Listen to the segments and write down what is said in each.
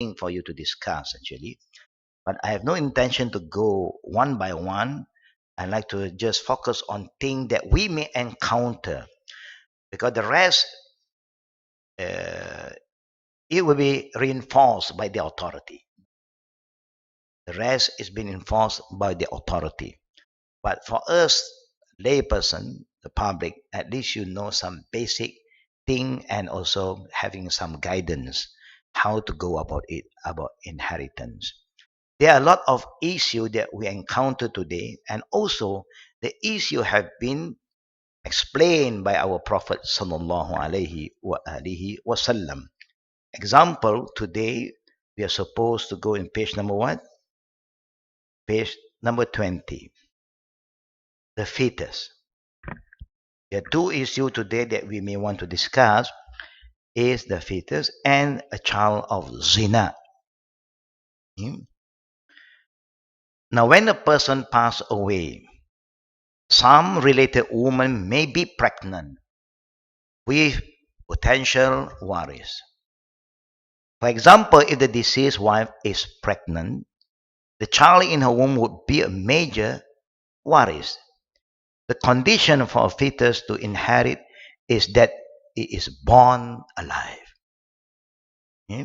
thing for you to discuss actually, but I have no intention to go one by one. I like to just focus on things that we may encounter, because the rest, uh, it will be reinforced by the authority. The rest is being enforced by the authority. But for us, layperson, the public, at least you know some basic thing, and also having some guidance how to go about it, about inheritance. There are a lot of issues that we encounter today, and also the issue have been explained by our Prophet sallallahu alaihi wasallam. Example, today we are supposed to go in page number what? Page number 20, the fetus. There are two issues today that we may want to discuss is the fetus and a child of zina. Hmm? Now, when a person passes away, some related woman may be pregnant with potential worries. For example, if the deceased wife is pregnant, the child in her womb would be a major worries. The condition for a fetus to inherit is that it is born alive. Hmm?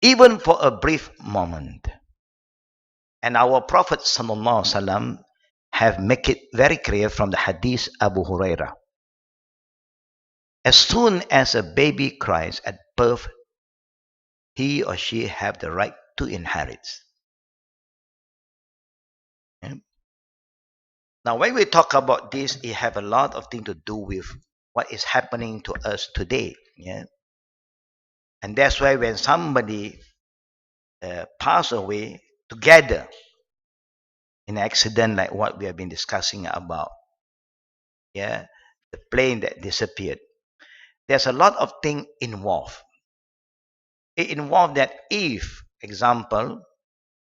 Even for a brief moment. And our Prophet ﷺ have make it very clear from the hadith Abu Huraira. As soon as a baby cries at birth, he or she have the right to inherit. Yeah? Now, when we talk about this, it have a lot of things to do with what is happening to us today. Yeah? And that's why when somebody pass away together in an accident like what we have been discussing about, yeah, the plane that disappeared, there's a lot of things involved. It involves that if, example,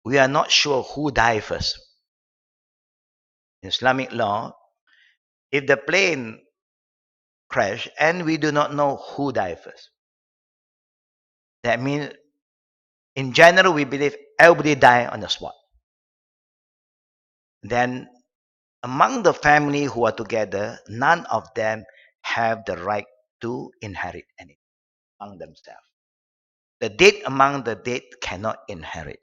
we are not sure who died first. In Islamic law, if the plane crashed and we do not know who died first, that means in general we believe everybody died on the spot. Then among the family who are together, none of them have the right to inherit anything among themselves. The dead among the dead cannot inherit.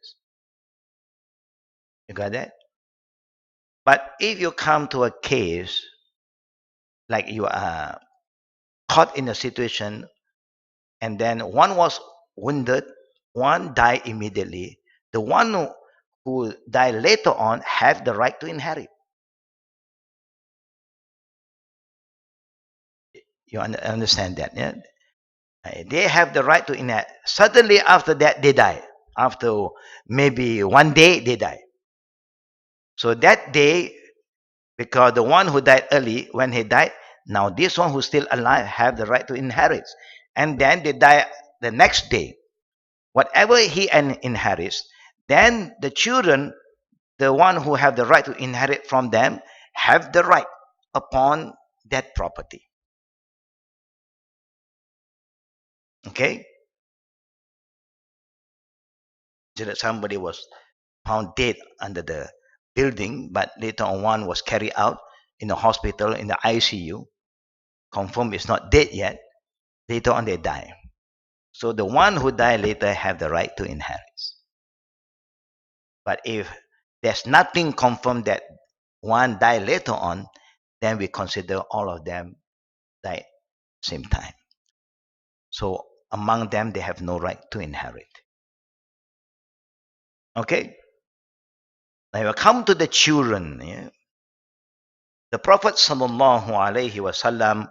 You got that? But if you come to a case like you are caught in a situation and then one was wounded, one died immediately, the one who died later on have the right to inherit. You understand that? Yeah? They have the right to inherit. Suddenly after that, they die. After maybe one day, they die. So that day, because the one who died early, when he died, now this one who's still alive have the right to inherit. And then they die the next day. Whatever he inherits, then the children, the one who have the right to inherit from them, have the right upon that property. Okay? So that somebody was found dead under the building, but later on one was carried out in the hospital in the ICU, confirmed it's not dead yet. Later on they die. So the one who died later have the right to inherit. But if there's nothing confirmed that one died later on, then we consider all of them died same time. So among them, they have no right to inherit. Okay? Now we come to the children. Yeah? The Prophet sallallahu alaihi wasallam,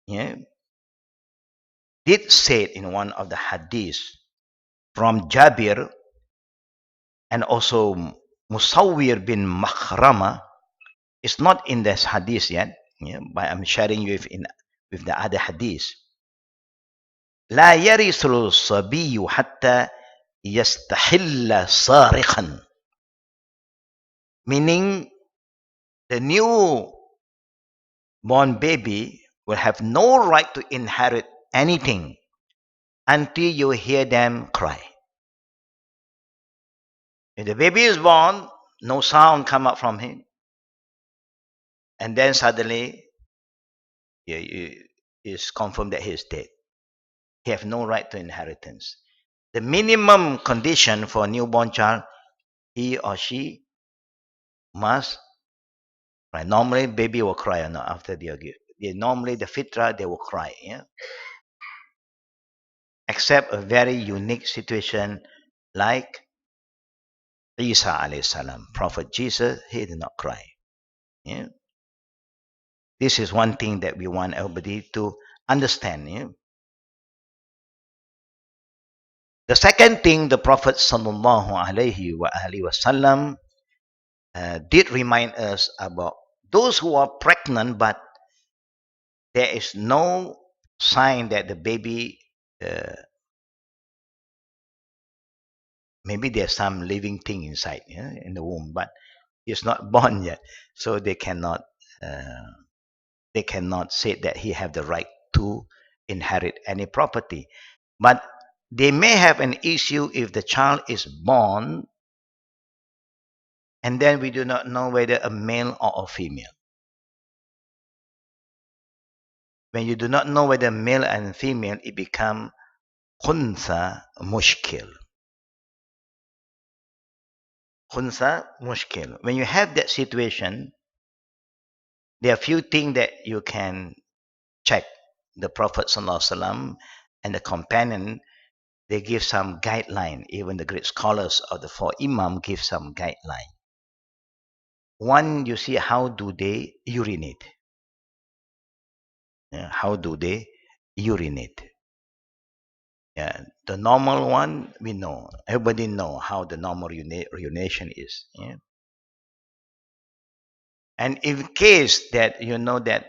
yeah, did say it in one of the hadiths from Jabir and also Musawwir bin Makhrama. It's not in this hadith yet, yeah, but I'm sharing you with the other hadith. لا يرث الصبي حتى يستحل صارخا, meaning the new born baby will have no right to inherit anything until you hear them cry. If the baby is born, no sound come up from him, and then suddenly it's confirmed that he is dead. He have no right to inheritance. The minimum condition for a newborn child, he or she must cry. Normally, baby will cry or not after they are given. Normally, the fitra, they will cry. Yeah? Except a very unique situation like Isa alayhi salam. Prophet Jesus, he did not cry. Yeah? This is one thing that we want everybody to understand. Yeah? The second thing, the Prophet sallallahu alaihi wasallam did remind us about those who are pregnant, but there is no sign that the baby, maybe there's some living thing inside, yeah, in the womb, but it's not born yet, so uh, they cannot say that he have the right to inherit any property. But they may have an issue if the child is born and then we do not know whether a male or a female. When you do not know whether male and female, it becomes khunsa mushkil. Khunsa mushkil. When you have that situation, there are few things that you can check. The Prophet ﷺ and the companion, they give some guideline. Even the great scholars of the four imam give some guideline. One, you see how do they urinate. How do they urinate? Yeah, the normal one we know. Everybody know how the normal urination is. Yeah? And in case that you know that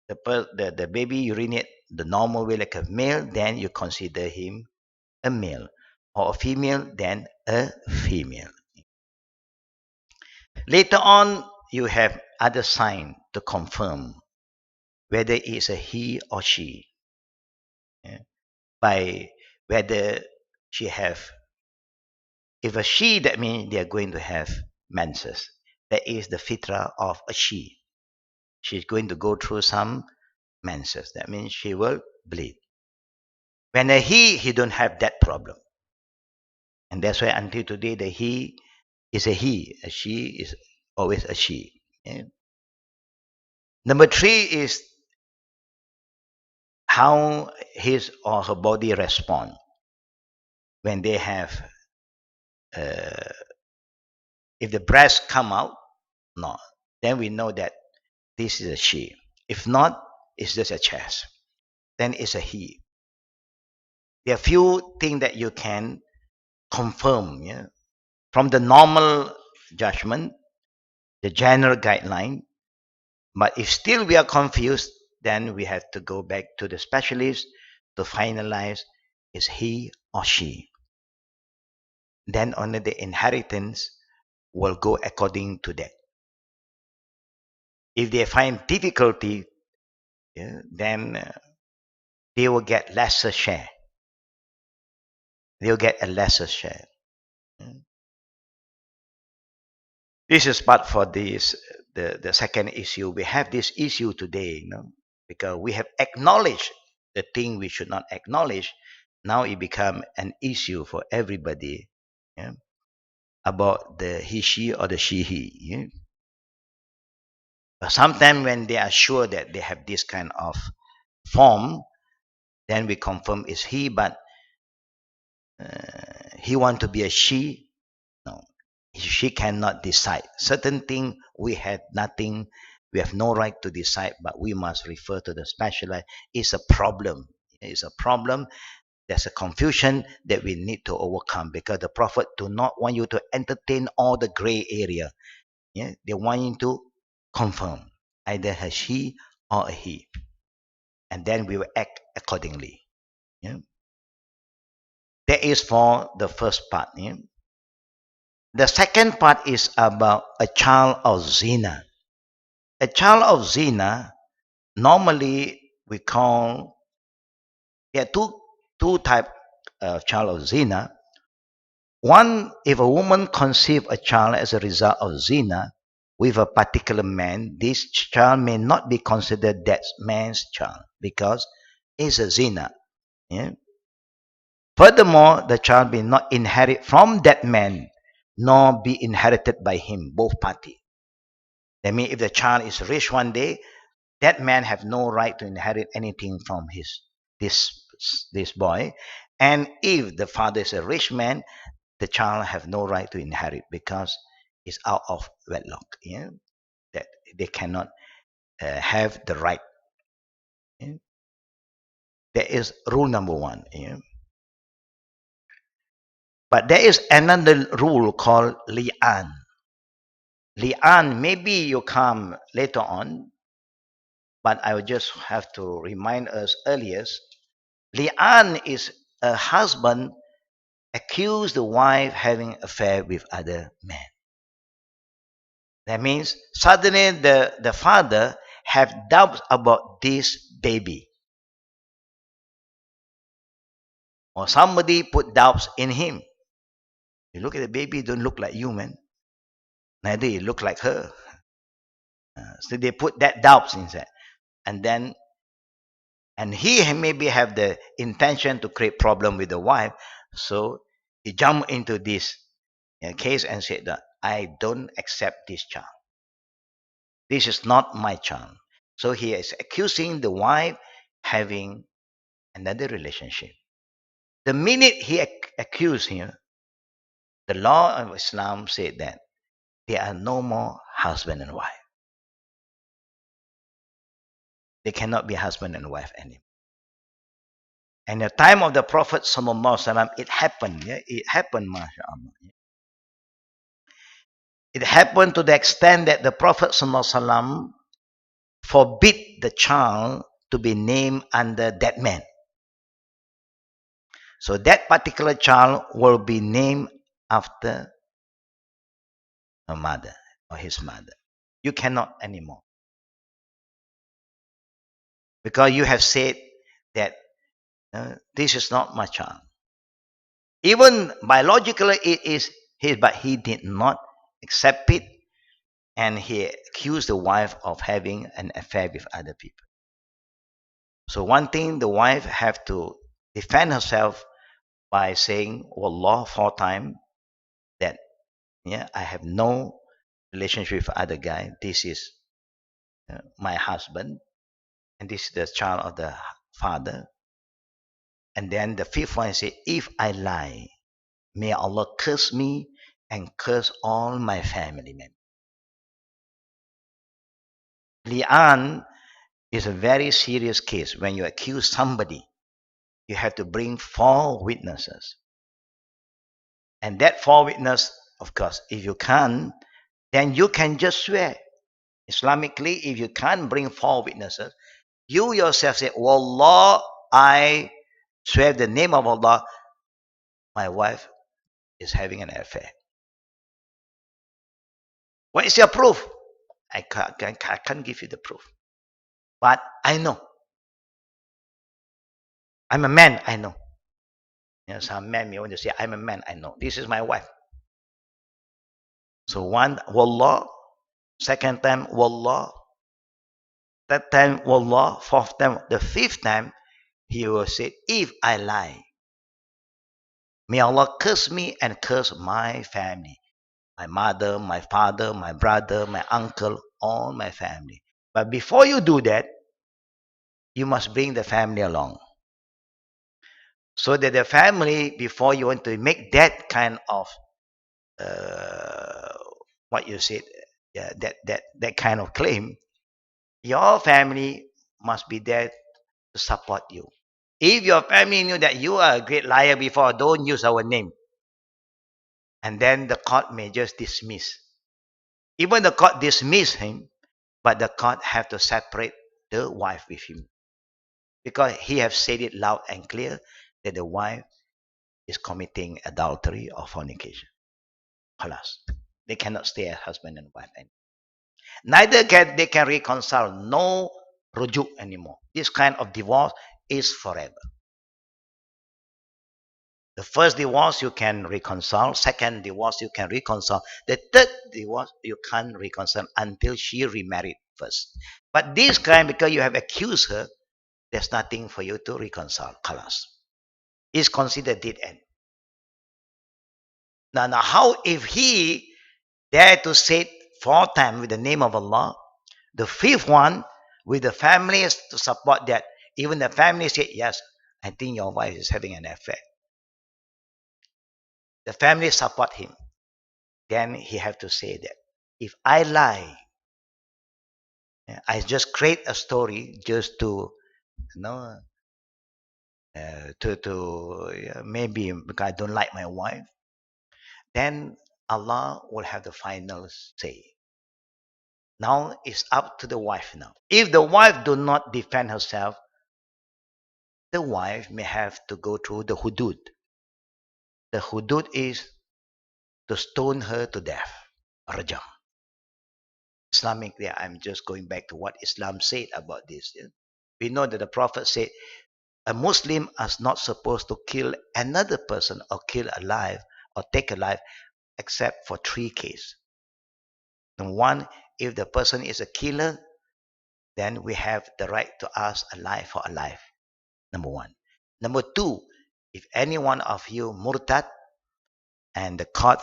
the baby urinate the normal way like a male, then you consider him a male, or a female, then a female. Later on, you have other sign to confirm whether it's a he or she. Yeah? By whether she have, if a she, that means they are going to have menses. That is the fitra of a she. She's going to go through some menses. That means she will bleed. When a he don't have that problem. And that's why until today, the he is a he. A she is always a she. Yeah? Number three is how his or her body respond when they have, uh, if the breast come out, no, then we know that this is a she. If not, it's just a chest. Then it's a he. There are few things that you can confirm, yeah? From the normal judgment, the general guideline. But if still we are confused, then we have to go back to the specialist to finalize is he or she. Then only the inheritance will go according to that. If they find difficulty, yeah, then they will get lesser share. They'll get a lesser share. This is part for this the second issue. We have this issue today, because we have acknowledged the thing we should not acknowledge. Now it become an issue for everybody, yeah, about the he she or the she he. Yeah? But sometimes when they are sure that they have this kind of form, then we confirm it's he, but he want to be a she. No, she cannot decide. Certain thing we had nothing, we have no right to decide, but we must refer to the specialist. It's a problem. It's a problem. There's a confusion that we need to overcome because the Prophet do not want you to entertain all the gray area. Yeah, they want you to confirm either a she or a he, and then we will act accordingly. Yeah, that is for the first part. Yeah? The second part is about a child of zina. A child of zina, normally we call, there are two type of child of zina. One, if a woman conceive a child as a result of zina with a particular man, this child may not be considered that man's child because it's a zina. Yeah? Furthermore, the child may not inherit from that man, nor be inherited by him, both parties. That means if the child is rich one day, that man have no right to inherit anything from this this boy. And if the father is a rich man, the child have no right to inherit because it's out of wedlock. Yeah? That they cannot have the right. Yeah? That is rule number one. Yeah? But there is another rule called li'an. Li'an, maybe you come later on, but I will just have to remind us earlier. Li'an is a husband accuse the wife having affair with other men. That means suddenly the father have doubts about this baby. Or somebody put doubts in him. You look at the baby, don't look like you, man. Neither you look like her. So they put that doubts inside. And then and he maybe have the intention to create problem with the wife. So he jumped into this case and said that I don't accept this child. This is not my child. So he is accusing the wife having another relationship. The minute he accused him, the law of Islam said that they are no more husband and wife. They cannot be husband and wife anymore. And the time of the Prophet ﷺ, it happened. Yeah? It happened, mashallah. It happened to the extent that the Prophet ﷺ forbid the child to be named under that man. So that particular child will be named after her mother or his mother. You cannot anymore. Because you have said that this is not my child. Even biologically it is his, but he did not accept it and he accused the wife of having an affair with other people. So one thing the wife have to defend herself by saying Wallah 4 times that I have no relationship with other guy. This is my husband and this is the child of the father. And then the fifth one say, if I lie, may Allah curse me and curse all my family members. Li'an is a very serious case. When you accuse somebody, you have to bring 4 witnesses. And that 4 witnesses, of course, if you can't, then you can just swear. Islamically, if you can't bring 4 witnesses, you yourself say, Wallah, I swear the name of Allah, my wife is having an affair. What is your proof? I can't give you the proof. But I know. I'm a man, I know. Some men may want to say, I'm a man, I know. This is my wife. So one, Wallah. Second time, Wallah. Third time, Wallah. Fourth time. The fifth time, he will say, if I lie, may Allah curse me and curse my family. My mother, my father, my brother, my uncle, all my family. But before you do that, you must bring the family along. So that the family, before you want to make that kind of what you said, that kind of claim, your family must be there to support you. If your family knew that you are a great liar before, don't use our name. And then the court may just dismiss. Even the court dismiss him, but the court have to separate the wife with him. Because he have said it loud and clear that the wife is committing adultery or fornication. Khalas. They cannot stay as husband and wife anymore. Neither can they can reconcile. No rujuk anymore. This kind of divorce is forever. The first divorce you can reconcile, second divorce you can reconcile, the third divorce you can't reconcile until she remarried first. But this crime, because you have accused her, there's nothing for you to reconcile. Kalas. Is considered dead end. Now, how if he dare to say it 4 times with the name of Allah, the fifth one with the families to support that, even the family said, yes, I think your wife is having an affair. The family support him. Then he have to say that if I lie, I just create a story just to, you know, maybe because I don't like my wife, then Allah will have the final say. Now it's up to the wife now. If the wife do not defend herself, the wife may have to go through the hudud. The hudud is to stone her to death. Rajam. Islamically, I'm just going back to what Islam said about this. We know that the Prophet said a Muslim is not supposed to kill another person or kill alive or take a life except for 3 cases. Number one, if the person is a killer, then we have the right to ask a life for a life. Number one. Number two, if any one of you murtad and the court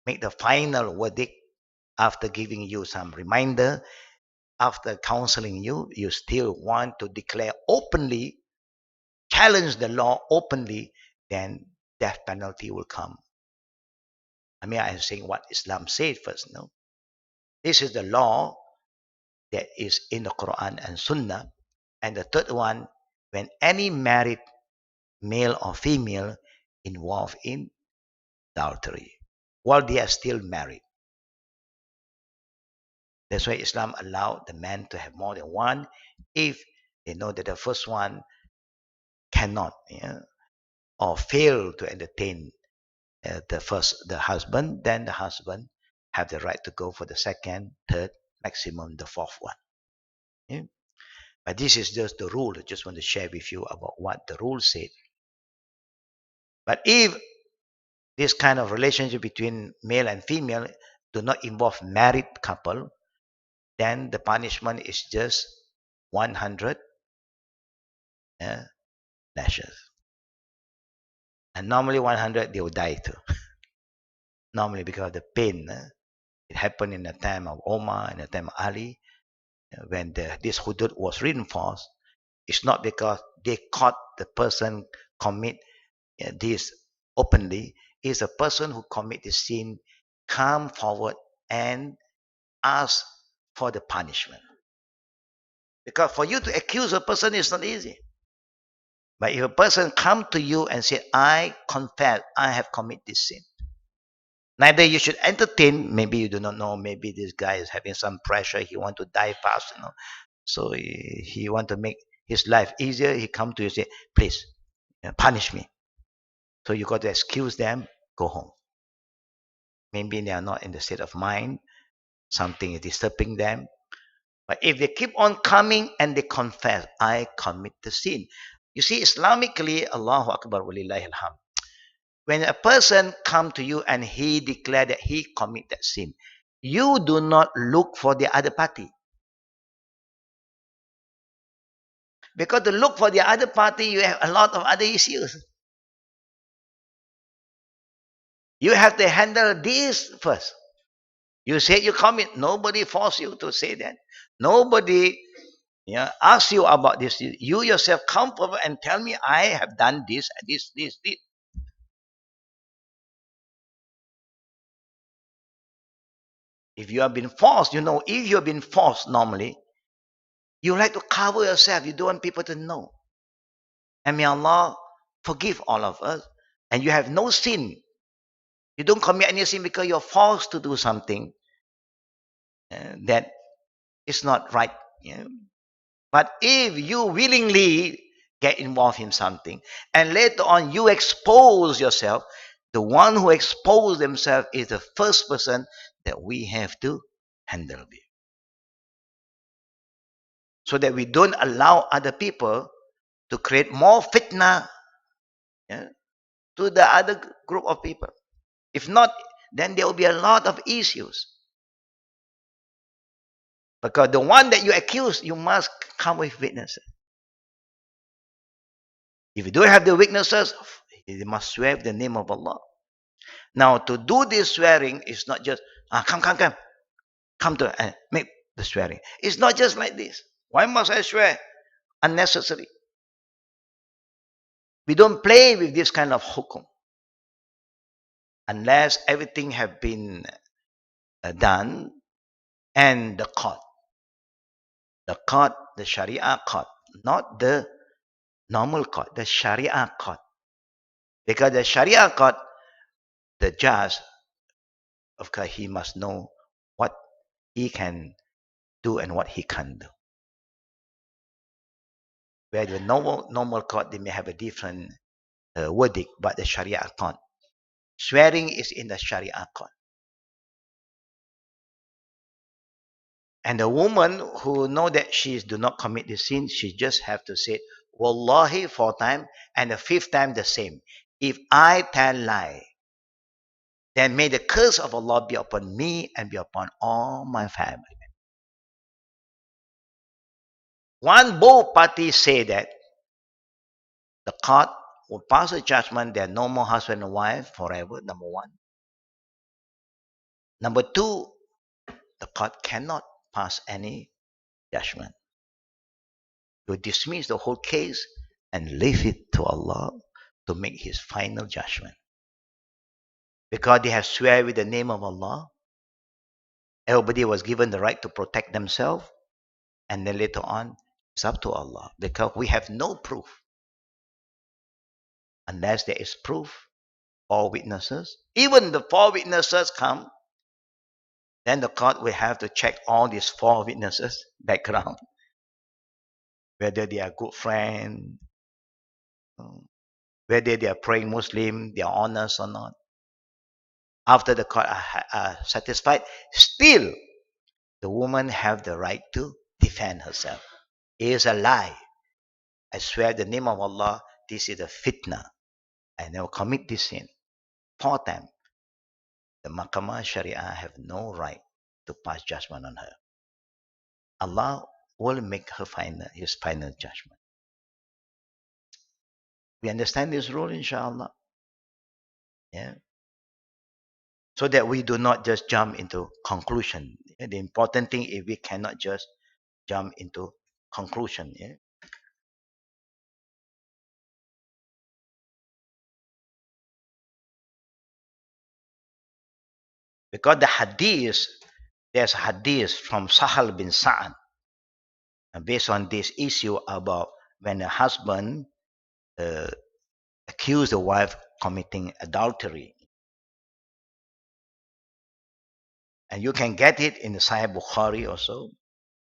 make the final verdict after giving you some reminder, after counseling you, you still want to declare openly, challenge the law openly, then death penalty will come. I mean, I'm saying what Islam said first, no? This is the law that is in the Quran and Sunnah. And the third one, when any married male or female involved in adultery while they are still married. That's why Islam allowed the man to have more than one if they know that the first one cannot, or fail to entertain the husband, then the husband have the right to go for the second, third, maximum the fourth one. Yeah? But this is just the rule. I just want to share with you about what the rule said. But if this kind of relationship between male and female do not involve married couple, then the punishment is just 100 lashes. And normally 100, they will die too. Normally because of the pain. It happened in the time of Omar, in the time of Ali, when this hudud was reinforced. It's not because they caught the person commit this openly. It's a person who commit the sin, come forward and ask for the punishment. Because for you to accuse a person is not easy. But if a person come to you and say, I confess, I have committed this sin. Neither you should entertain, maybe you do not know, maybe this guy is having some pressure, he want to die fast, So he want to make his life easier. He come to you and say, please, punish me. So you got to excuse them, go home. Maybe they are not in the state of mind. Something is disturbing them. But if they keep on coming and they confess, I commit the sin. You see, Islamically, Allahu Akbar walillahi alhamd. When a person come to you and he declare that he commit that sin, you do not look for the other party. Because to look for the other party, you have a lot of other issues. You have to handle this first. You say you commit. Nobody force you to say that. Nobody ask you about this. You yourself come forward and tell me, I have done this, this. If you have been forced, if you have been forced normally, you like to cover yourself. You don't want people to know. And may Allah forgive all of us. And you have no sin. You don't commit any sin because you're forced to do something that is not right. But if you willingly get involved in something and later on you expose yourself, the one who exposed themselves is the first person that we have to handle with. So that we don't allow other people to create more fitna, to the other group of people. If not, then there will be a lot of issues. Because the one that you accuse, you must come with witnesses. If you don't have the witnesses, you must swear the name of Allah. Now, to do this swearing is not just, come to make the swearing. It's not just like this. Why must I swear? Unnecessary. We don't play with this kind of hukum unless everything have been done and the Sharia court, not the normal court, the Sharia court. Because the Sharia court, the judge, of course, he must know what he can do and what he can't do. Where the normal court, they may have a different verdict, but the Sharia court, swearing is in the Sharia court. And the woman who know that she do not commit the sin, she just have to say, Wallahi 4 times, and the 5th time the same. If I tell lie, then may the curse of Allah be upon me and be upon all my family. Both parties say that, the court will pass a judgment that no more husband and wife forever, number 1. Number 2, the court cannot pass any judgment. You dismiss the whole case and leave it to Allah to make His final judgment. Because they have swear with the name of Allah, everybody was given the right to protect themselves, and then later on, it's up to Allah. Because we have no proof. Unless there is proof, 4 witnesses, even the 4 witnesses come, then the court will have to check all these 4 witnesses' background, whether they are good friends, whether they are praying Muslim, they are honest or not. After the court are satisfied, still the woman have the right to defend herself. It is a lie. I swear the name of Allah, this is a fitna. I never commit this sin. 4 times. The Mahkamah Sharia have no right to pass judgment on her. Allah will make His final judgment. We understand this rule, inshallah. Yeah. So that we do not just jump into conclusion. The important thing is we cannot just jump into conclusion. Yeah. Because the hadith, there's a hadith from Sahal bin Sa'ad, based on this issue about when a husband accused the wife committing adultery. And you can get it in the Sahih Bukhari also,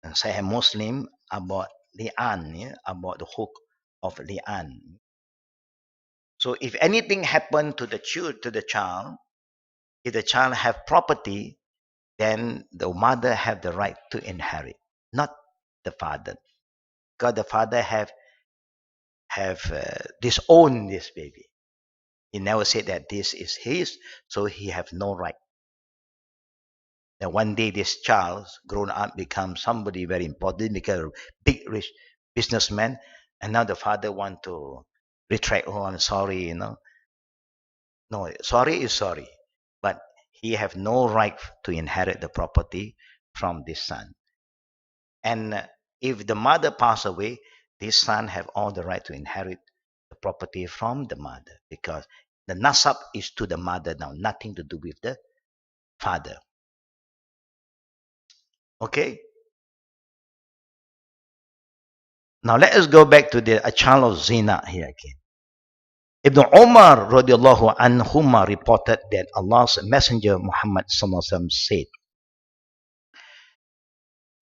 and Sahih Muslim about li'an, yeah? About the hook of li'an. So if anything happened to the child, if the child have property, then the mother have the right to inherit, not the father, because the father have disowned this baby. He never said that this is his, so he have no right. Then one day this child grown up becomes somebody very important, become a big rich businessman, and now the father want to retract. Oh, I'm sorry, No, sorry is sorry, but he have no right to inherit the property from this son. And if the mother pass away, this son have all the right to inherit the property from the mother, because the nasab is to the mother now, nothing to do with the father. Okay. Now let us go back to a child of zina here again. Ibn Umar radiallahu anhuma reported that Allah's Messenger Muhammad said,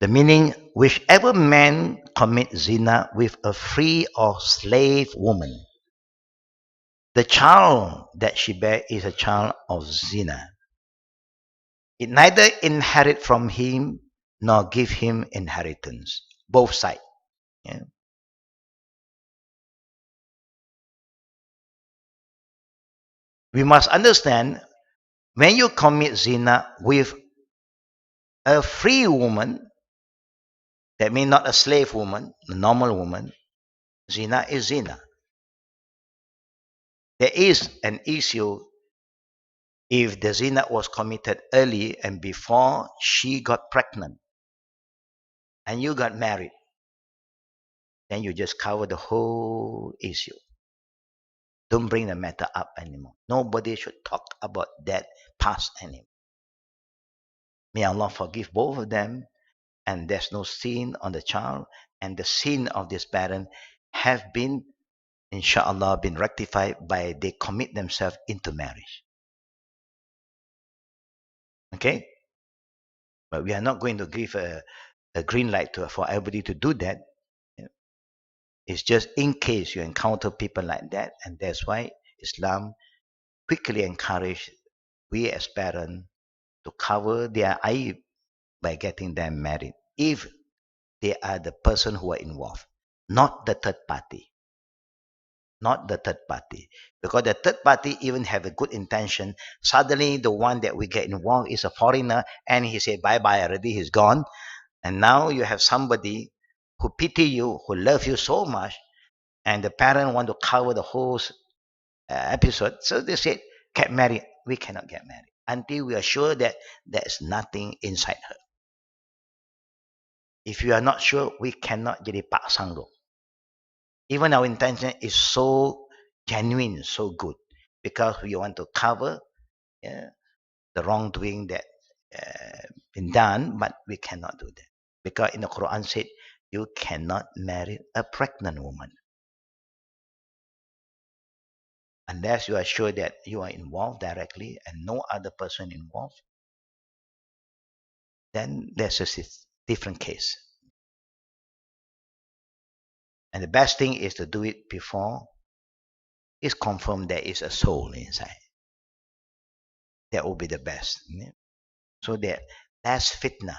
the meaning, whichever man commits zina with a free or slave woman, the child that she bear is a child of zina. It neither inherit from him nor give him inheritance. Both sides. Yeah. We must understand when you commit zina with a free woman, that means not a slave woman, a normal woman, zina is zina. There is an issue if the zina was committed early and before she got pregnant and you got married, then you just cover the whole issue. Don't bring the matter up anymore. Nobody should talk about that past anymore. May Allah forgive both of them, and there's no sin on the child, and the sin of this parent have been, inshallah, been rectified by they commit themselves into marriage. Okay? But we are not going to give a green light for everybody to do that. It's just in case you encounter people like that, and that's why Islam quickly encourage we as parents to cover their eye by getting them married if they are the person who are involved, not the third party. Not the third party. Because the third party even have a good intention. Suddenly the one that we get involved is a foreigner and he said bye-bye already, he's gone. And now you have somebody who pity you, who love you so much, and the parent want to cover the whole episode. So they said, get married. We cannot get married until we are sure that there's nothing inside her. If you are not sure, we cannot jadi pak sanggup. Even our intention is so genuine, so good, because we want to cover the wrongdoing that been done, but we cannot do that. Because in the Quran said, you cannot marry a pregnant woman unless you are sure that you are involved directly and no other person involved. Then there's a different case. And the best thing is to do it before it's confirmed there is a soul inside. That will be the best. So that less fitna.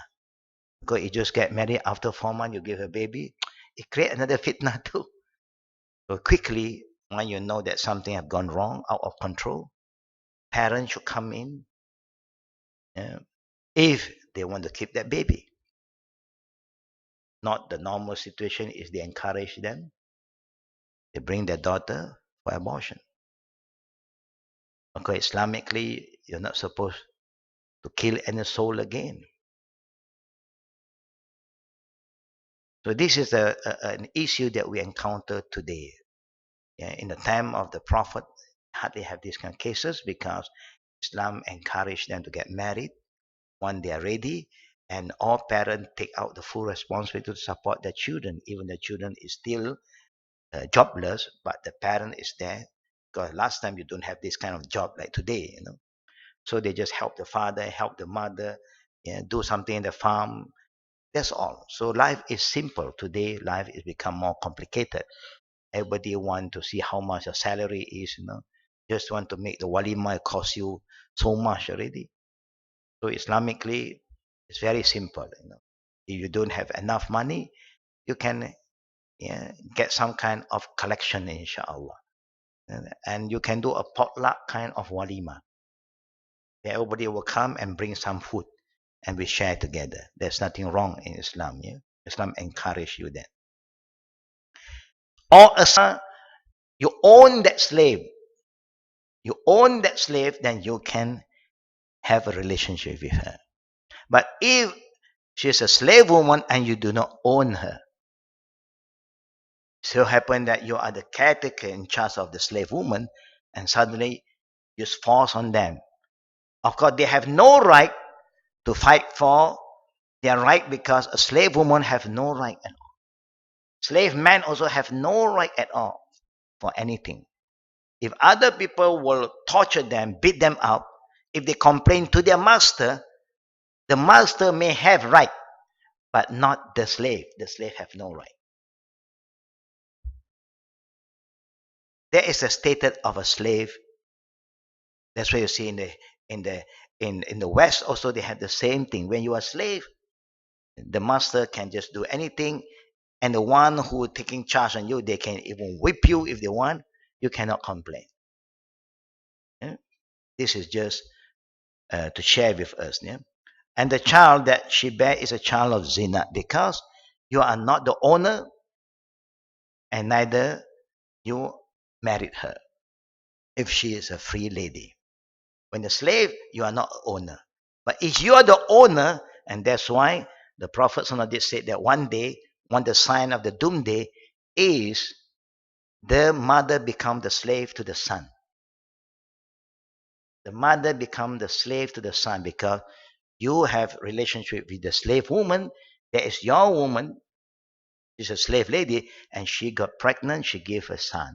Because you just get married after 4 months, you give a baby, it creates another fitna too. So quickly, when you know that something has gone wrong, out of control, parents should come in if they want to keep that baby. Not the normal situation is they encourage them. They bring their daughter for abortion. Okay, Islamically, you're not supposed to kill any soul again. So this is an issue that we encounter today. In the time of the Prophet, hardly have these kind of cases because Islam encouraged them to get married when they are ready, and all parents take out the full responsibility to support their children, even the children is still jobless, but the parent is there. Because last time you don't have this kind of job like today, So they just help the father, help the mother, do something in the farm. That's all. So life is simple. Today, life is become more complicated. Everybody want to see how much your salary is, Just want to make the walima cost you so much already. So Islamically, it's very simple. If you don't have enough money, you can get some kind of collection, inshallah. And you can do a potluck kind of walima. Everybody will come and bring some food and we share together. There's nothing wrong in Islam. Islam encourage you that. Or you own that slave. You own that slave, then you can have a relationship with her. But if she's a slave woman and you do not own her, so happen that you are the caretaker in charge of the slave woman, and suddenly you force on them. Of course, they have no right to fight for their right because a slave woman have no right at all. Slave men also have no right at all for anything. If other people will torture them, beat them up, if they complain to their master, the master may have right, but not the slave. The slave have no right. There is a status of a slave. That's why you see in the West also they have the same thing. When you are a slave, the master can just do anything, and the one who taking charge on you, they can even whip you if they want. You cannot complain. This is just to share with us. Yeah? And the child that she bare is a child of zina, because you are not the owner and neither you married her if she is a free lady. When a slave, you are not owner. But if you are the owner, and that's why the Prophet did say that one day, one the sign of the doomsday is the mother become the slave to the son. The mother become the slave to the son because you have relationship with the slave woman. That is your woman. She's a slave lady, and she got pregnant. She gave a son.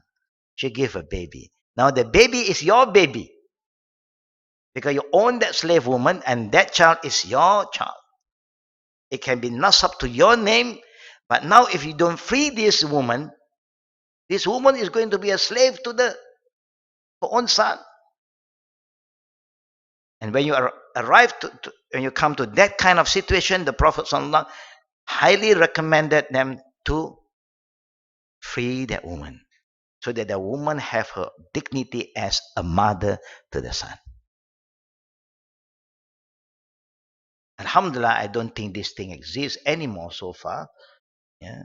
She gave a baby. Now the baby is your baby because you own that slave woman, and that child is your child. It can be up to your name, but now if you don't free this woman is going to be a slave to the own son. And when you arrive when you come to that kind of situation, the Prophet ﷺ highly recommended them to free that woman, so that the woman have her dignity as a mother to the son. Alhamdulillah, I don't think this thing exists anymore so far. Yeah,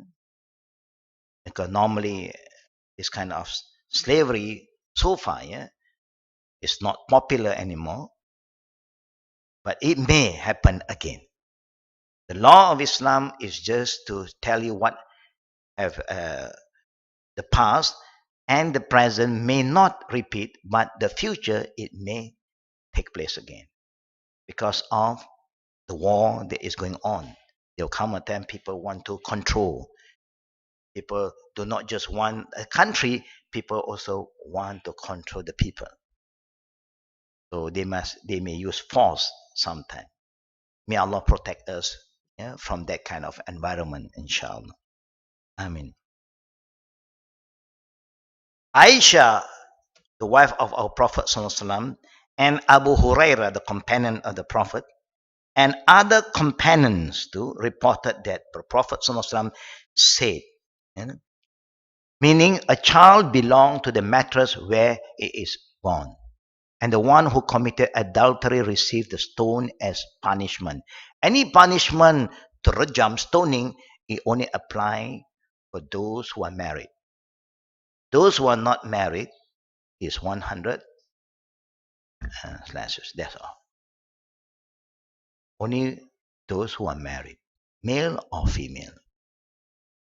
because normally this kind of slavery so far, yeah, is not popular anymore. But it may happen again. The law of Islam is just to tell you what have the past and the present may not repeat, but the future it may take place again because of the war that is going on. There will come a time people want to control. People do not just want a country, people also want to control the people. So they may use force sometimes. May Allah protect us, yeah, from that kind of environment, inshallah. I mean, Aisha, the wife of our Prophet ﷺ, and Abu Huraira, the companion of the Prophet, and other companions too, reported that the Prophet ﷺ said, you know, meaning a child belongs to the mattress where it is born. And the one who committed adultery received the stone as punishment. Any punishment to rajam, stoning, it only apply for those who are married. Those who are not married is 100 slashes. That's all. Only those who are married, male or female.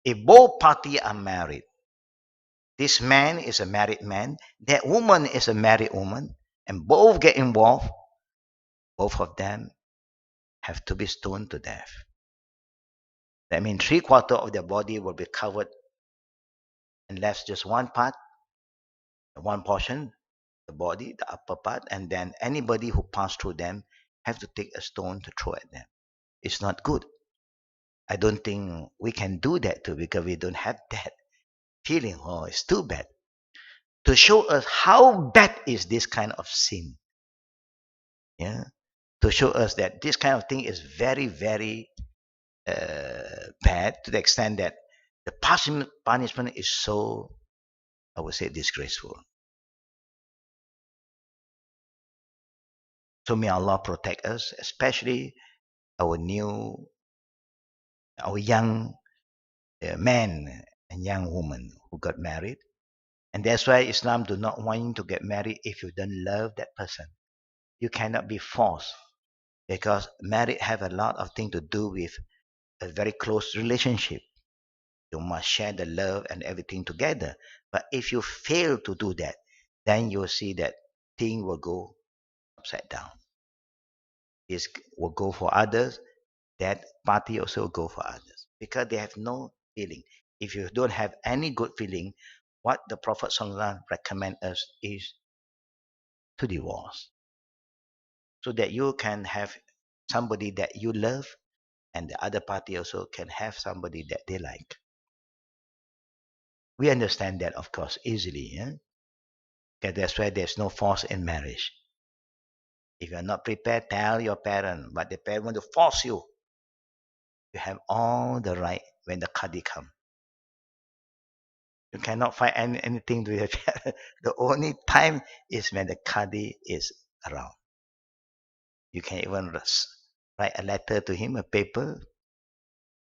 If both parties are married, this man is a married man, that woman is a married woman, and both get involved, both of them have to be stoned to death. That means 3/4 of their body will be covered and left just one part, one portion, the body, the upper part, and then anybody who passed through them have to take a stone to throw at them. It's not good. I don't think we can do that too because we don't have that feeling. Oh, it's too bad. To show us how bad is this kind of sin. Yeah. To show us that this kind of thing is very, very bad to the extent that the punishment is so, I would say, disgraceful. So may Allah protect us, especially our our young men and young women who got married. And that's why Islam do not want you to get married if you don't love that person. You cannot be forced because marriage have a lot of things to do with a very close relationship. You must share the love and everything together. But if you fail to do that, then you'll see that thing will go upside down. This will go for others, that party also go for others because they have no feeling. If you don't have any good feeling, what the Prophet ﷺ recommend us is to divorce so that you can have somebody that you love and the other party also can have somebody that they like. We understand that, of course, easily. Yeah? Okay, that's why there's no force in marriage. If you're not prepared, tell your parent, but the parent want to force you. You have all the right when the Qadi come. You cannot find anything to your parent. The only time is when the Qadi is around. You can even write a letter to him, a paper,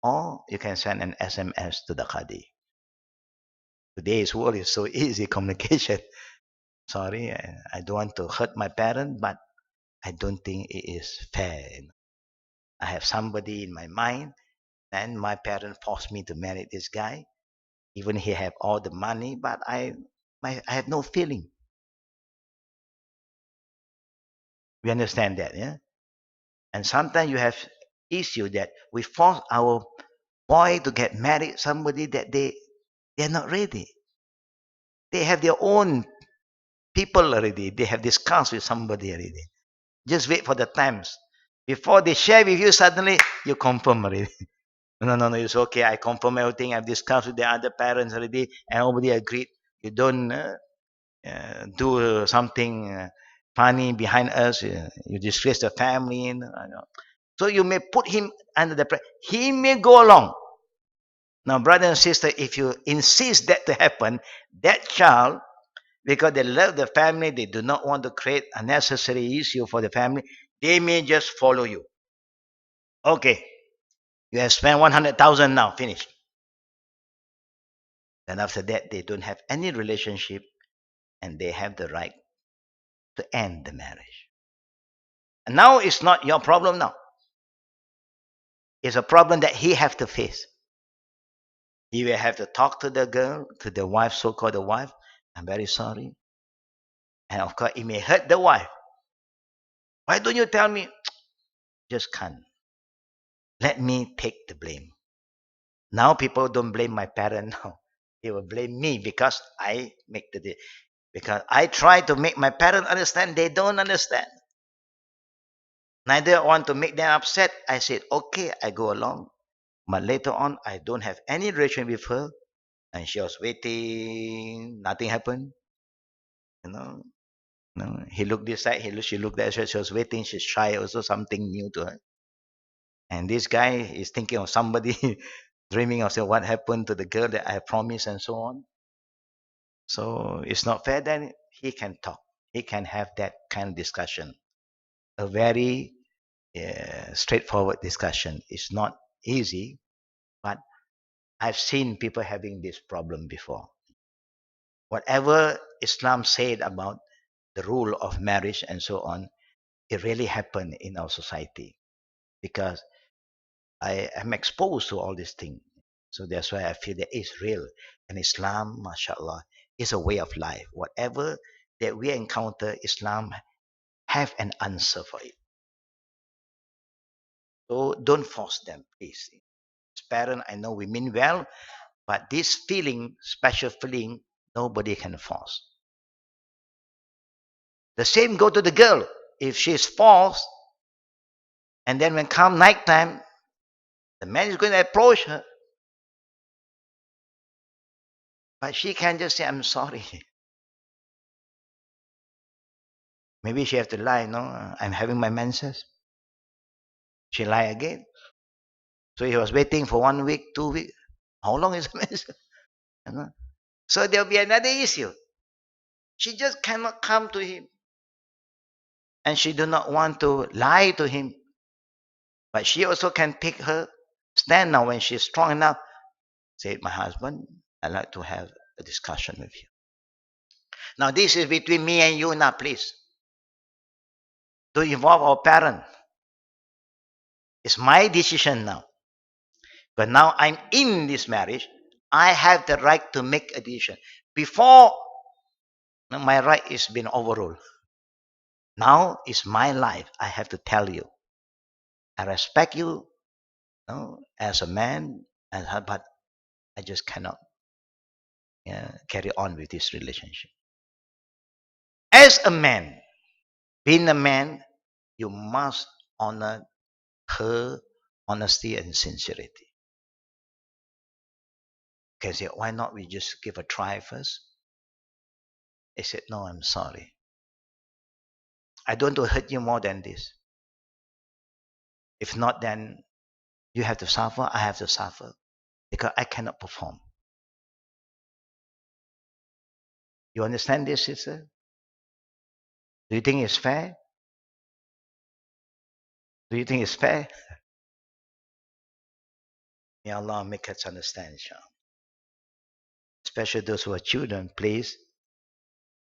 or you can send an SMS to the Qadi. Today's world is so easy communication. Sorry, I don't want to hurt my parent, but I don't think it is fair. I have somebody in my mind, and my parents forced me to marry this guy. Even he have all the money, but I have no feeling. We understand that, yeah? And sometimes you have issue that we force our boy to get married somebody that they're not ready. They have their own people already. They have discussed with somebody already. Just wait for the times. Before they share with you, suddenly you confirm already. No, it's okay. I confirm everything. I've discussed with the other parents already, and everybody agreed. You don't do something funny behind us. You disgrace the family. So you may put him under the pressure. He may go along. Now, brother and sister, if you insist that to happen, that child, because they love the family, they do not want to create unnecessary issue for the family, they may just follow you. Okay, you have spent 100,000 now, finish. And after that, they don't have any relationship and they have the right to end the marriage. And now it's not your problem now. It's a problem that he have to face. He will have to talk to the girl, to the wife, so-called the wife. I'm very sorry. And of course, it may hurt the wife. Why don't you tell me? Just can't. Let me take the blame. Now people don't blame my parent now. They will blame me because I make the because I try to make my parents understand. They don't understand. Neither want to make them upset. I said, okay, I go along. But later on, I don't have any relation with her. And she was waiting. Nothing happened. You know. No, he looked this side. She looked that side. She was waiting. She's shy. Also, something new to her. And this guy is thinking of somebody, dreaming of what happened to the girl that I promised and so on. So it's not fair. Then he can talk. He can have that kind of discussion. A very straightforward discussion. It's not easy, but I've seen people having this problem before. Whatever Islam said about the rule of marriage and so on, it really happened in our society because I am exposed to all these things. So that's why I feel that it's real. And Islam, mashallah, is a way of life. Whatever that we encounter, Islam have an answer for it. So don't force them, please. As parents, I know we mean well, but this feeling, special feeling, nobody can force. The same go to the girl. If she is forced, and then when come night time, the man is going to approach her. But she can just say, I'm sorry. Maybe she have to lie, no? I'm having my menses. She lie again. So he was waiting for 1 week, 2 weeks. How long is the menses? You know? So there'll be another issue. She just cannot come to him. And she do not want to lie to him. But she also can take her stand now when she's strong enough. Say, my husband, I'd like to have a discussion with you. Now this is between me and you now, please. Don't involve our parent. It's my decision now. But now I'm in this marriage. I have the right to make a decision. Before, my right is been overruled. Now it's my life. I have to tell you. I respect you, as a man, but I just cannot carry on with this relationship. As a man, being a man, you must honor her honesty and sincerity. Okay, say, why not we just give a try first? He said, no, I'm sorry. I don't want to hurt you more than this. If not, then you have to suffer, I have to suffer because I cannot perform. You understand this, sister? Do you think it's fair? Do you think it's fair? May Allah make us understand, inshallah. Especially those who are children, please.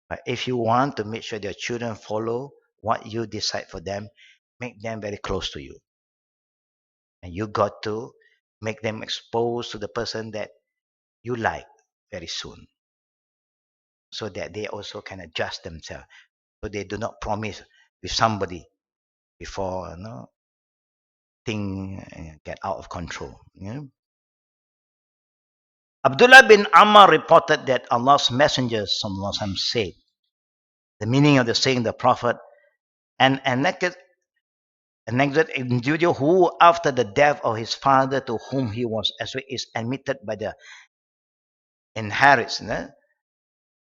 But if you want to make sure your children follow what you decide for them, make them very close to you. And you got to make them exposed to the person that you like very soon, so that they also can adjust themselves. So they do not promise with somebody before thing get out of control. Abdullah bin Ammar reported that Allah's Messenger said, the meaning of the saying the Prophet, an anecdote individual who, after the death of his father, to whom he was is admitted by the inheritors, the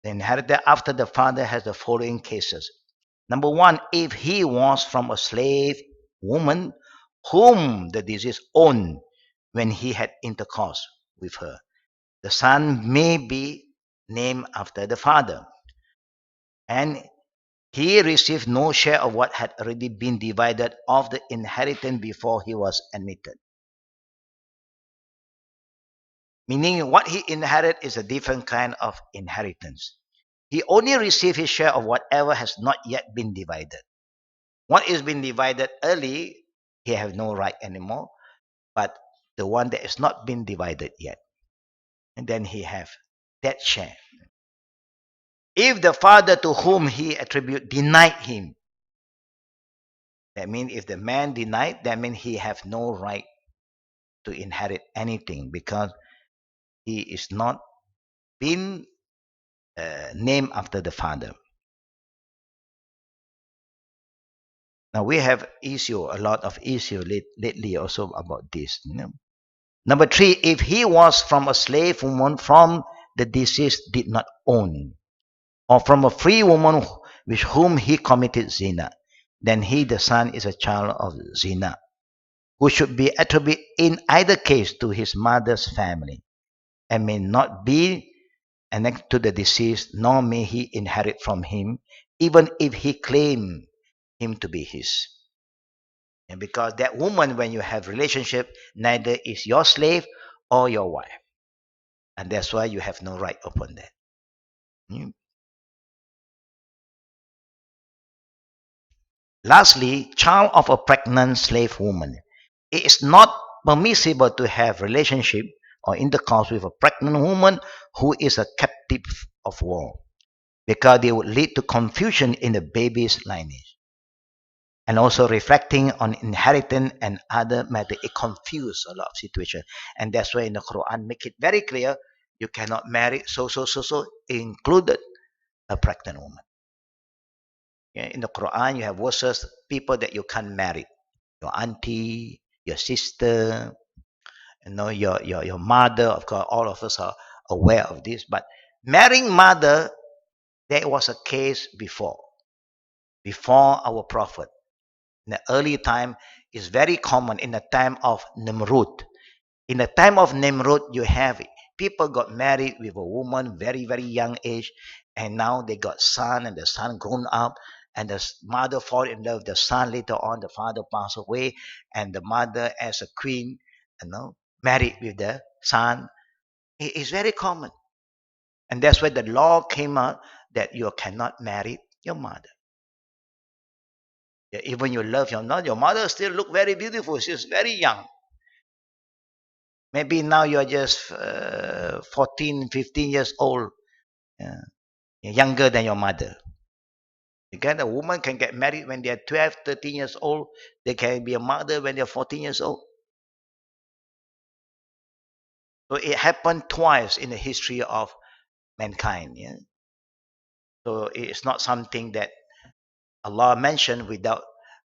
inheritor after the father has the following cases. Number one, if he was from a slave woman whom the deceased owned when he had intercourse with her, the son may be named after the father, and he received no share of what had already been divided of the inheritance before he was admitted. Meaning, what he inherited is a different kind of inheritance. He only received his share of whatever has not yet been divided. What is been divided early, he has no right anymore, but the one that has not been divided yet, and then he have that share. If the father to whom he attribute denied him, that means if the man denied, that means he have no right to inherit anything because he is not been named after the father. Now we have a lot of issue lately also about this. Number three, if he was from a slave woman from the deceased did not own, or from a free woman with whom he committed zina, then he, the son, is a child of zina, who should be attributed in either case to his mother's family, and may not be annexed to the deceased, nor may he inherit from him, even if he claim him to be his. And because that woman, when you have relationship, neither is your slave or your wife. And that's why you have no right upon that. Lastly, child of a pregnant slave woman. It is not permissible to have relationship or intercourse with a pregnant woman who is a captive of war, because they would lead to confusion in the baby's lineage. And also reflecting on inheritance and other matter, it confuses a lot of situations. And that's why in the Quran make it very clear, you cannot marry so, included a pregnant woman. In the Quran, you have verses, people that you can't marry. Your auntie, your sister, your mother. Of course, all of us are aware of this. But marrying mother, there was a case before our prophet. In the early time, is very common in the time of Nimrud. In the time of Nimrud, you have people got married with a woman very, very young age, and now they got son, and the son grown up, and the mother fall in love with the son. Later on, the father passed away, and the mother, as a queen, married with the son. It is very common, and that's why the law came out that you cannot marry your mother. Even you love your mother still look very beautiful. She's very young. Maybe now you're just 14, 15 years old, younger than your mother. Again, a woman can get married when they're 12, 13 years old. They can be a mother when they're 14 years old. So it happened twice in the history of mankind. Yeah? So it's not something that Allah mentioned without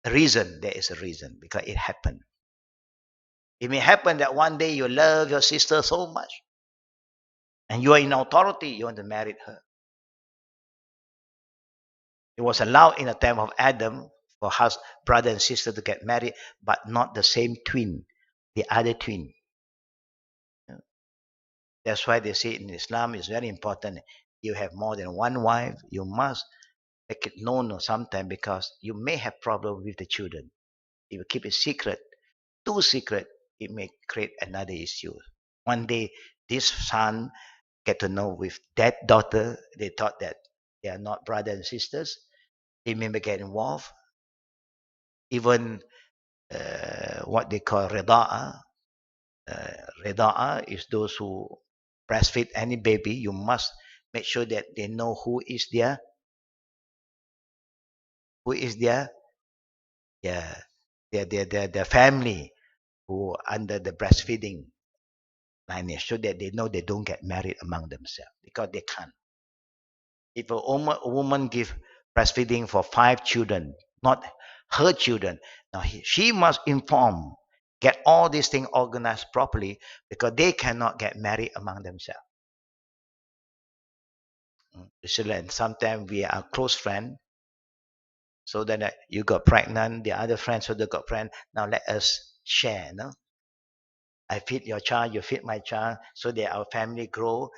a reason. There is a reason because it happened. It may happen that one day you love your sister so much and you are in authority, you want to marry her. It was allowed in the time of Adam for brother and sister to get married, but not the same twin, the other twin. That's why they say in Islam it's very important. You have more than one wife, you must make it known sometime because you may have problem with the children. If you keep it secret, too secret, it may create another issue. One day, this son get to know with that daughter, they thought that they are not brother and sisters. They may get involved. Even what they call reda'a. Reda'a is those who breastfeed any baby. You must make sure that they know who is their yeah their family who under the breastfeeding lineage, so that they know they don't get married among themselves because they can't. If a woman give breastfeeding for 5 children, not her children, now she must inform, get all these things organized properly because they cannot get married among themselves. Sometimes we are close friends, so then you got pregnant, the other friends also got pregnant. Now let us share, no? I feed your child, you feed my child, so that our family grow.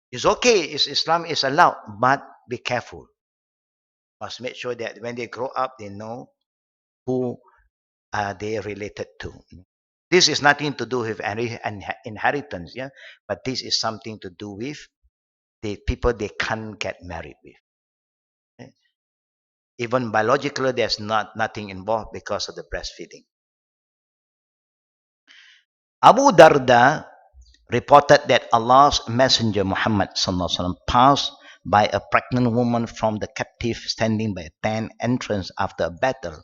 It's okay. Islam is allowed, but be careful. Must make sure that when they grow up, they know who are they related to. This is nothing to do with inheritance, yeah, but this is something to do with the people they can't get married with. eh. Even biologically, there's nothing involved because of the breastfeeding. Abu Darda reported that Allah's Messenger Muhammad passed by a pregnant woman from the captive standing by a tent entrance after a battle.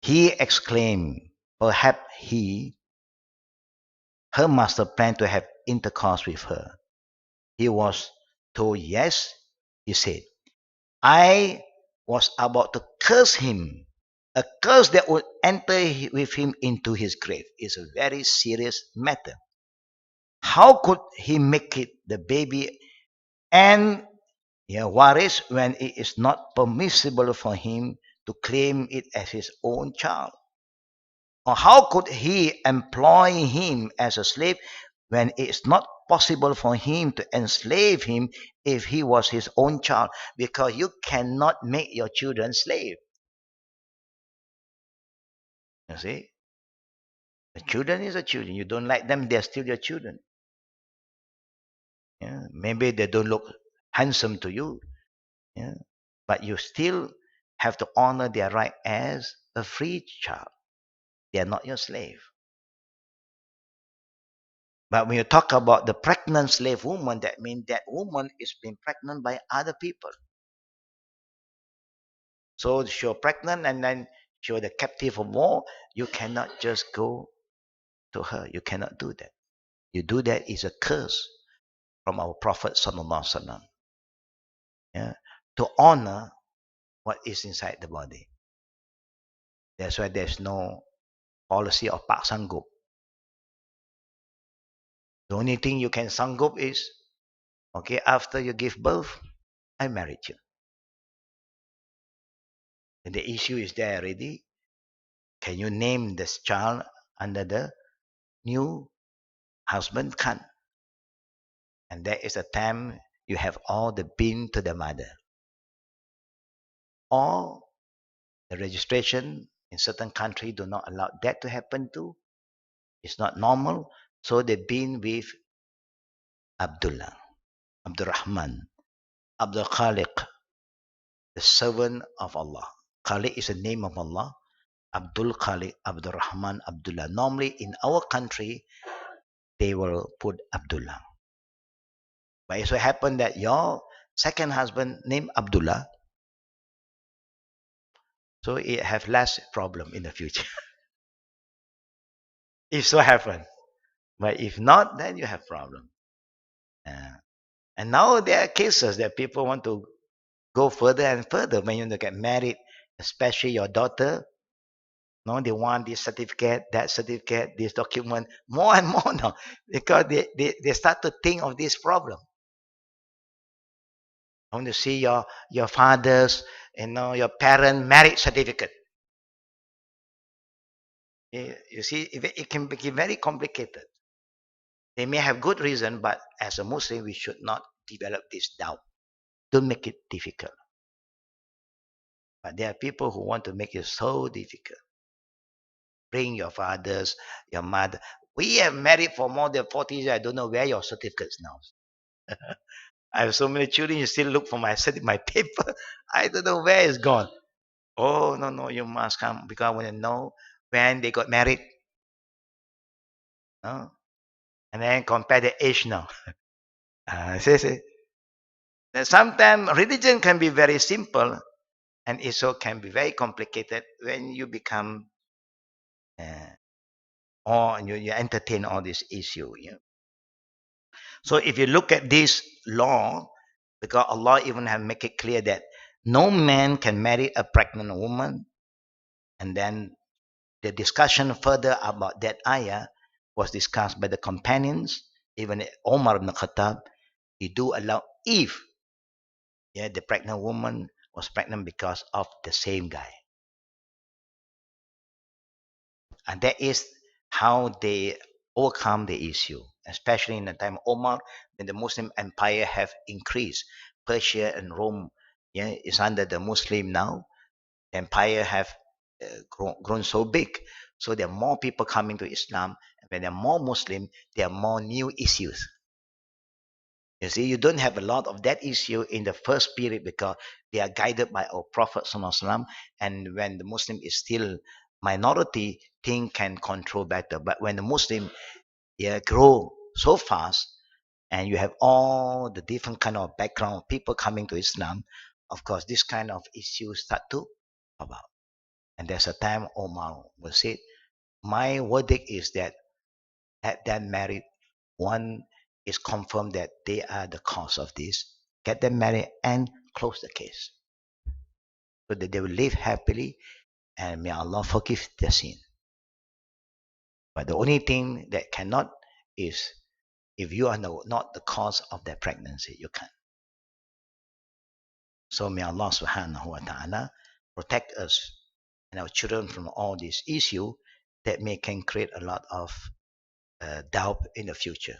He exclaimed, perhaps her master planned to have intercourse with her. He was told yes. He said, I was about to curse him. A curse that would enter with him into his grave is a very serious matter. How could he make it the baby and waris when it is not permissible for him to claim it as his own child? Or how could he employ him as a slave when it is not possible for him to enslave him if he was his own child? Because you cannot make your children slave. You see? The children is a children. You don't like them, they're still your children. Yeah? Maybe they don't look handsome to you. Yeah? But you still have to honor their right as a free child. They are not your slave. But when you talk about the pregnant slave woman, that means that woman is being pregnant by other people. So if you're pregnant and then you're the captive of war, you cannot just go to her. You cannot do that. You do that is a curse from our Prophet Sallallahu Alaihi Wasallam. Yeah? To honor what is inside the body. That's why there's no policy of pak sanggup. The only thing you can sanggup is, okay, after you give birth, I married you. And the issue is there already. Can you name this child under the new husband? Can't. And that is the time you have all the bin to the mother. Or the registration in certain country do not allow that to happen too. It's not normal. So they've been with Abdullah, Abdurrahman, Abdul Khaliq, the servant of Allah. Khaliq is the name of Allah. Abdul Khaliq, Abdurrahman, Abdullah. Normally in our country, they will put Abdullah. But it so happened that your second husband named Abdullah, so it have less problem in the future. If so happen. But if not, then you have problem. And now there are cases that people want to go further and further when you get married, especially your daughter. No, they want this certificate, that certificate, this document, more and more now, because they start to think of this problem. I want to see your father's, your parent marriage certificate. You see, it can become very complicated. They may have good reason, but as a Muslim, we should not develop this doubt. Don't make it difficult. But there are people who want to make it so difficult. Bring your fathers, your mother. We have married for more than 40 years. I don't know where your certificates now. I have so many children. You still look for my paper. I don't know where it's gone. Oh no, no, you must come because I want to know when they got married. No? And then compare the age now. See. Sometimes religion can be very simple and it so can be very complicated when you become uh, or you entertain all this issue. Yeah? So if you look at this law, because Allah even have make it clear that no man can marry a pregnant woman, and then the discussion further about that ayah was discussed by the companions, even Omar ibn Khattab. He do allow if the pregnant woman was pregnant because of the same guy, and that is how they overcome the issue, especially in the time of Omar when the Muslim empire have increased. Persia and Rome, is under the Muslim now. The empire have grown so big, so there are more people coming to Islam. And when there are more Muslim, there are more new issues. You see, you don't have a lot of that issue in the first period because they are guided by our Prophet Sallallahu. And when the Muslim is still minority, thing can control better. But when the Muslim grow so fast, and you have all the different kind of background people coming to Islam, of course, this kind of issues start to come about. And there's a time Omar will say, my verdict is that at them married, one is confirmed that they are the cause of this. Get them married and close the case. So that they will live happily and may Allah forgive their sin. But the only thing that cannot is if you are not the cause of their pregnancy, you can't. So may Allah subhanahu wa ta'ala protect us and our children from all these issues that may can create a lot of doubt in the future.